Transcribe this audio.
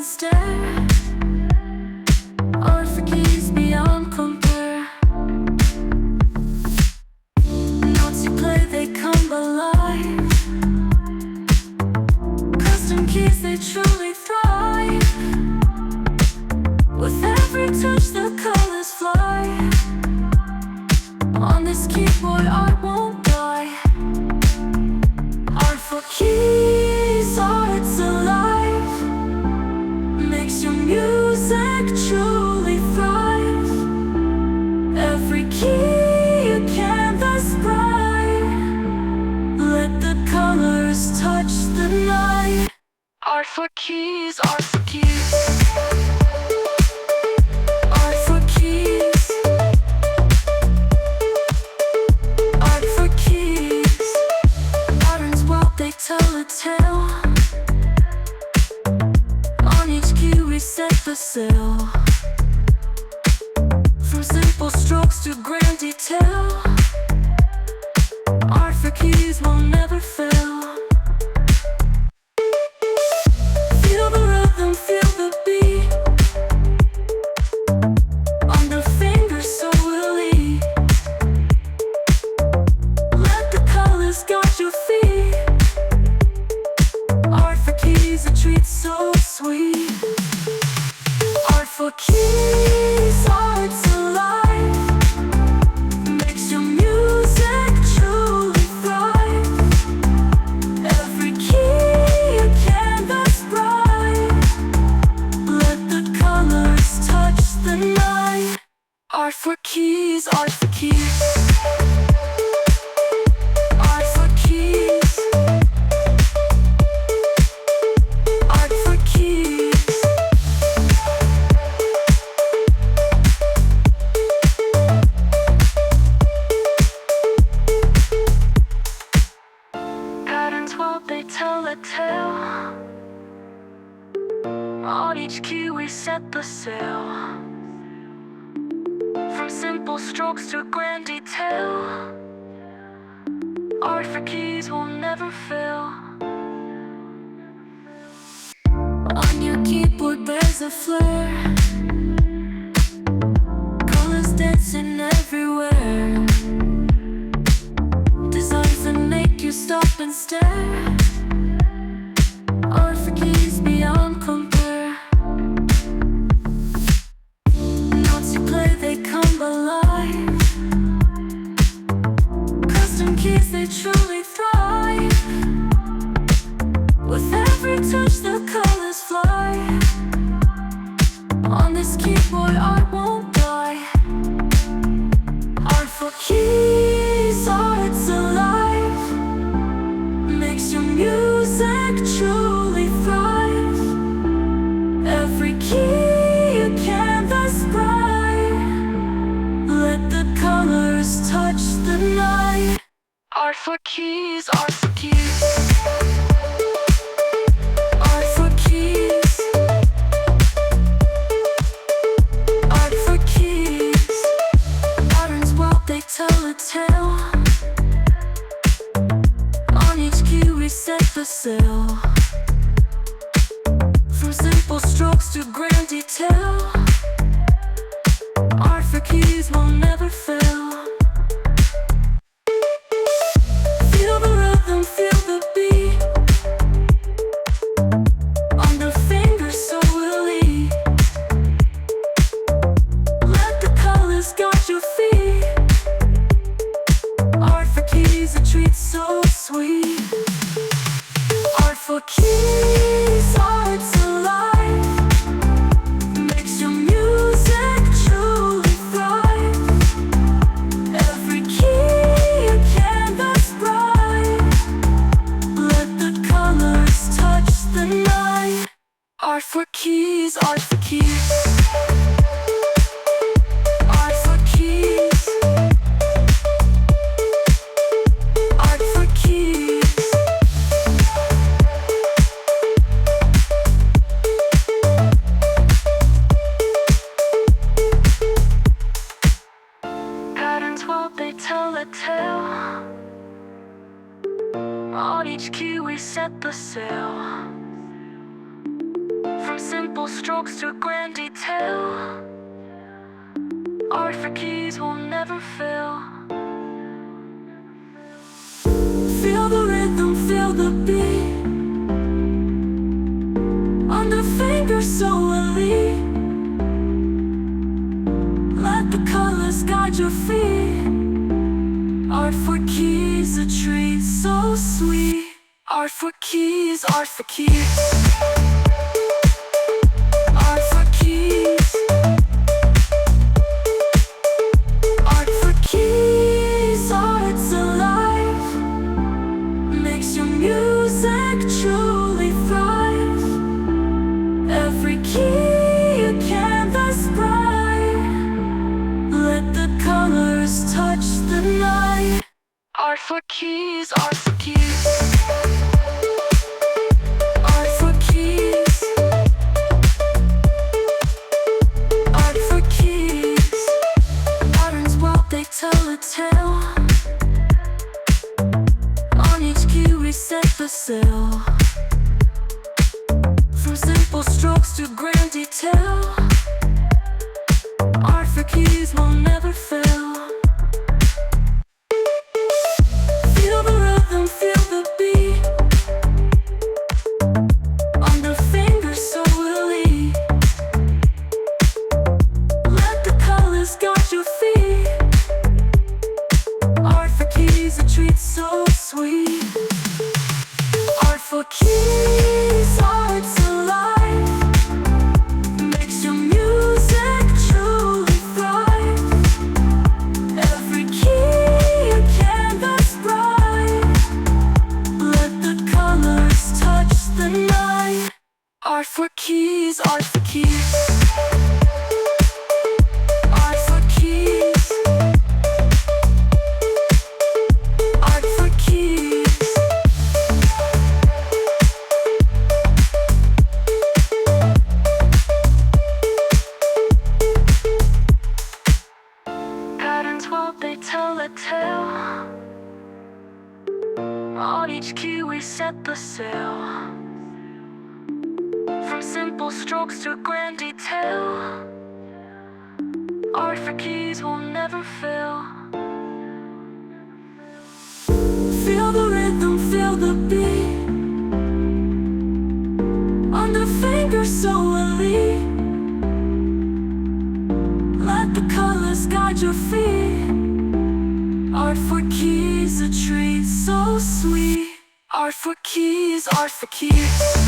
stare. Art for keys beyond compare. Notes you play, they come alive. Custom keys, they truly thrive. With every touch, the colors fly. On this keyboard, art won't die. Art for keys, art's alive. Makes your music truly thrive. Every key a canvas bright. Let the colors touch the night. Art for keys, art for keys. Art for keys. Art for keys. Patterns, well, they tell a tale. On each key we set the sail. From simple strokes to grand detail. Art for keys will never fail. Feel the rhythm, feel the beat. On the fingers so really. Let the colors guide your feet. Art for keys, a treat so sweet. Art for keys, art's alive. Makes your music truly thrive. Every key a canvas bright. Let the colors touch the night. Art for keys, art for keys. Art for keys. Art for keys. Patterns, well, they tell a tale. On each key we set the sail. From simple strokes to grand detail. Art for keys will never fail. On your keyboard there's a flare. Colors dancing everywhere. Designs that make you stop and stare. Art for keys beyond compare. Notes you play, they come alive. Custom keys, they truly thrive. With every touch, the colors fly. On this keyboard, art won't die. Art for keys, art's alive. Makes your music truly thrive. Every key a canvas bright. Let the colors touch the night. Art for keys, art for keys. Art for keys. Art for keys. Patterns, well, they tell a tale. On each key we set the sail. From simple strokes to grand detail. Art for keys will never fail. Feel the rhythm, feel the beat. On the fingers so really. Let the colors guide your feet. Art for keys, a treat so sweet. Art for keys, art's alive. Makes your music truly thrive. Every key a canvas bright. Let the colors touch the night. Art for keys, art for keys. Art for keys. Art for keys. Patterns, well, they tell a tale. On each key we set the sail. From simple simple strokes to grand detail. Art for keys will never fail. Feel the rhythm, feel the beat on the fingers solely. Let the colors guide your feet. Art for keys, a treat so sweet. Art for keys, art for keys. Art for keys. Art for keys, art's alive. Makes your music truly thrive. Every key a canvas bright. Let the colors touch the night. Art for keys, art for keys. Art for keys. Art for keys. Patterns, well, they tell a tale. On each key we set the sail. From simple strokes to grand detail. Art for keys will never fail. Feel the rhythm, feel the beat on the fingers solely. Let the colors guide your feet. Art for keys, a treat so sweet. Art for keys, art's alive. Makes your music truly thrive. Every key a canvas bright. Let the colors touch the night. Art for keys, art for keys. Art for keys. Art for keys. Patterns, well, they tell a tale. On each key we set the sail. From simple strokes to grand detail. Art for keys will never fail. Feel the rhythm, feel the beat on the fingers solely. Let the colors guide your feet. Art for keys, a treat so sweet. Art for keys, art for keys.